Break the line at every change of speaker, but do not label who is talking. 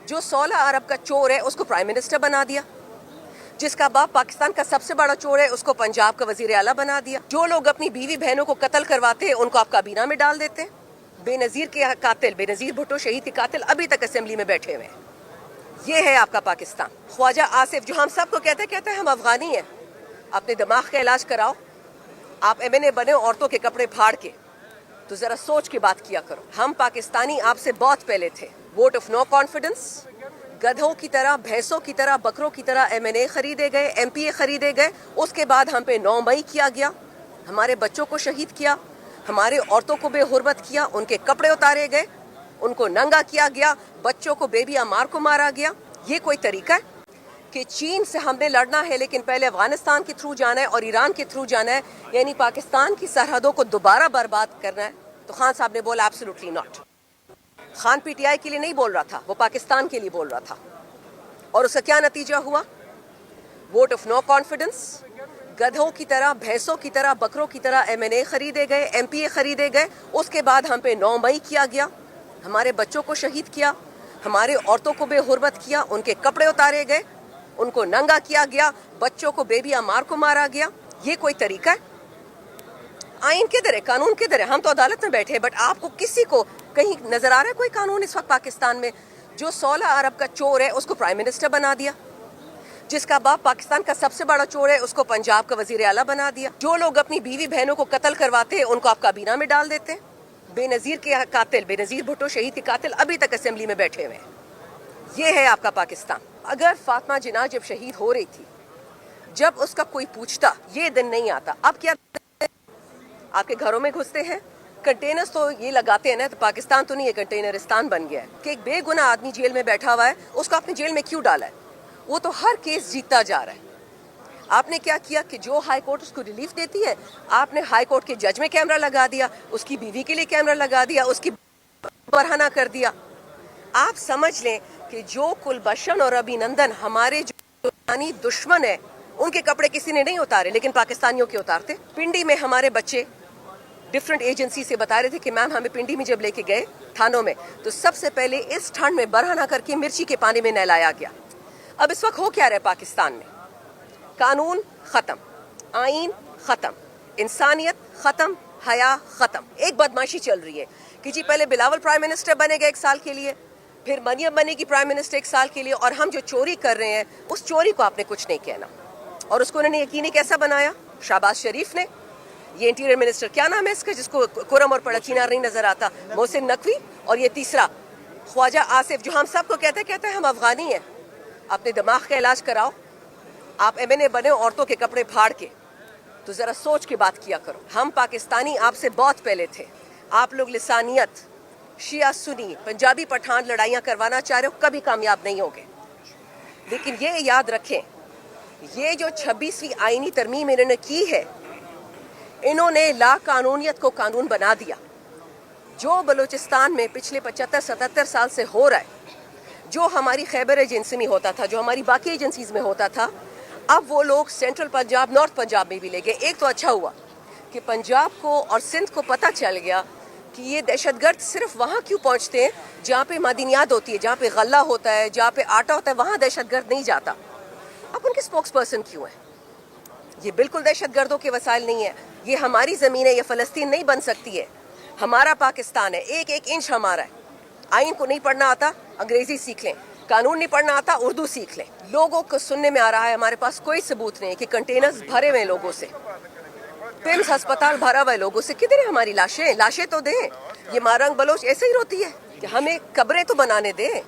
जो 16 अरब का चोर है उसको प्राइम मिनिस्टर बना दिया, जिसका बाप पाकिस्तान का सबसे बड़ा चोर है उसको पंजाब का वजीर आला बना दिया। जो लोग अपनी बीवी बहनों को कत्ल करवाते हैं उनको आप काबीना में डाल देते हैं। बेनजीर के कातिल, बेनजीर भुट्टो शहीद के कातिल अभी तक असेंबली में बैठे हुए हैं। ये है आपका पाकिस्तान। ख्वाजा आसिफ जो हम सबको कहते हैं हम अफगानी हैं, अपने दिमाग का इलाज कराओ। आप MNA बने औरतों के कपड़े फाड़ के, तो जरा सोच के बात किया करो। हम पाकिस्तानी आपसे बहुत पहले थे। वोट ऑफ नो कॉन्फिडेंस, गधों की तरह, भैंसों की तरह, बकरों की तरह MNA खरीदे गए, MPA खरीदे गए। उसके बाद हम पे 9 मई किया गया, हमारे बच्चों को शहीद किया, हमारे औरतों को बेहुरमत किया, उनके कपड़े उतारे गए, उनको नंगा किया गया, बच्चों को बेबी अमार को मारा गया। ये कोई तरीका है कि चीन से हमने लड़ना है लेकिन पहले अफगानिस्तान के थ्रू जाना है और ईरान के थ्रू जाना है, यानी पाकिस्तान की सरहदों को दोबारा बर्बाद करना है? तो खान साहब ने बोला एब्सोल्युटली नॉट। खान PTI के लिए नहीं बोल रहा था, वो पाकिस्तान के लिए बोल रहा था। और उसका क्या नतीजा हुआ? वोट ऑफ नो कॉन्फिडेंस, गधों की तरह, भैंसों की तरह, बकरों की तरह MNA खरीदे गए, MPA खरीदे गए। उसके बाद हम पे 9 मई किया गया, हमारे बच्चों को शहीद किया, हमारे औरतों को बेहुरमत किया, उनके कपड़े उतारे गए, उनको नंगा किया गया, बच्चों को बेबी अमार को मारा गया। ये कोई तरीका है? आइन किधर है, कानून किधर है? हम तो अदालत में बैठे हैं, बट आपको किसी को कहीं नजर आ रहा है कोई कानून इस वक्त पाकिस्तान में? जो 16 अरब का चोर है उसको प्राइम मिनिस्टर बना दिया, जिसका बाप पाकिस्तान का सबसे बड़ा चोर है उसको पंजाब का वजीर आला बना दिया। जो लोग अपनी बीवी बहनों को कत्ल करवाते हैं उनको आप काबीना में डाल देते हैं। बेनजीर के कातिल, बेनजीर भुट्टो शहीद के कातिल अभी तक असेंबली में बैठे हुए हैं। ये है आपका पाकिस्तान। अगर फातिमा जिन्ना जब शहीद हो रही थी, जब उसका कोई पूछता, ये दिन नहीं आता। अब क्या आपके घरों में घुसते हैं, कंटेनर्स तो ये लगाते हैं ना, तो पाकिस्तान तो नहीं है, कंटेनरिस्तान बन गया है कि एक बेगुनाह आदमी जेल में बैठा हुआ है, उसको आपने जेल में क्यों डाला है? वो तो हर केस जीतता जा रहा है। आपने क्या किया कि जो हाई कोर्ट उसको रिलीफ देती है, आपने हाई कोर्ट के जज में कैमरा लगा दिया, उसकी बीवी के लिए कैमरा लगा दिया, उसकी बरहना कर दिया। आप समझ लें कि जो कुलभूषण और अभिनंदन हमारे जो दुश्मन है, उनके कपड़े किसी ने नहीं उतारे, लेकिन पाकिस्तानियों के उतारते। पिंडी में हमारे बच्चे डिफरेंट एजेंसी से बता रहे थे कि मैम हमें पिंडी में जब लेके गए थानों में, तो सबसे पहले इस ठंड में बरहना करके मिर्ची के पानी में नहलाया गया। अब इस वक्त हो क्या रहा है पाकिस्तान में? कानून खत्म, आइन खत्म, इंसानियत खत्म, हया खत्म। एक बदमाशी चल रही है कि जी पहले बिलावल प्राइम मिनिस्टर बनेगा 1 साल के लिए, फिर मरियम बनेगी प्राइम मिनिस्टर 1 साल के लिए, और हम जो चोरी कर रहे हैं उस चोरी को आपने कुछ नहीं कहना। और उसको उन्होंने यकीनी कैसा बनाया? शहबाज शरीफ ने, ये इंटीरियर मिनिस्टर क्या नाम है इसका जिसको कुरम और पड़चीना नहीं नजर आता, मोहसिन नकवी, और ये तीसरा ख्वाजा आसिफ जो हम सबको कहते हैं हम अफगानी हैं। अपने दिमाग का इलाज कराओ। आप MNA बने औरतों के कपड़े फाड़ के, तो जरा सोच के बात किया करो। हम पाकिस्तानी आपसे बहुत पहले थे। आप लोग लिसानियत, शिया सुन्नी, पंजाबी पठान लड़ाइयाँ करवाना चाह रहे हो, कभी कामयाब नहीं होगे। लेकिन ये याद रखें, ये जो 26वीं आईनी तरमीम इन्होंने की है, इन्होंने ला कानूनियत को कानून बना दिया। जो बलूचिस्तान में पिछले 75-77 साल से हो रहा है, जो हमारी खैबर एजेंसी में होता था, जो हमारी बाकी एजेंसीज में होता था, अब वो लोग सेंट्रल पंजाब, नॉर्थ पंजाब में भी ले गए। एक तो अच्छा हुआ कि पंजाब को और सिंध को पता चल गया कि ये दहशतगर्द सिर्फ वहाँ क्यों पहुँचते हैं जहाँ पे मादनियात होती है, जहाँ पे गल्ला होता है, जहाँ पे आटा होता है, वहाँ दहशतगर्द नहीं जाता। अब उनके स्पोक्स पर्सन क्यों है? ये बिल्कुल दहशतगर्दों के वसाइल नहीं है। ये हमारी ज़मीन है, ये फ़लस्तीन नहीं बन सकती है। हमारा पाकिस्तान है, एक एक इंच हमारा है। आइन को नहीं पढ़ना आता, अंग्रेज़ी सीख लें। कानून नहीं पढ़ना आता, उर्दू सीख लें। लोगों को सुनने में आ रहा है, हमारे पास कोई सबूत नहीं है कि कंटेनर्स भरे हुए लोगों से, पिम्स अस्पताल भरा हुआ लोगों से। किधर है हमारी लाशें? लाशें तो दें। ये मारंग बलोच ऐसे ही रोती है कि हमें कब्रें तो बनाने दें।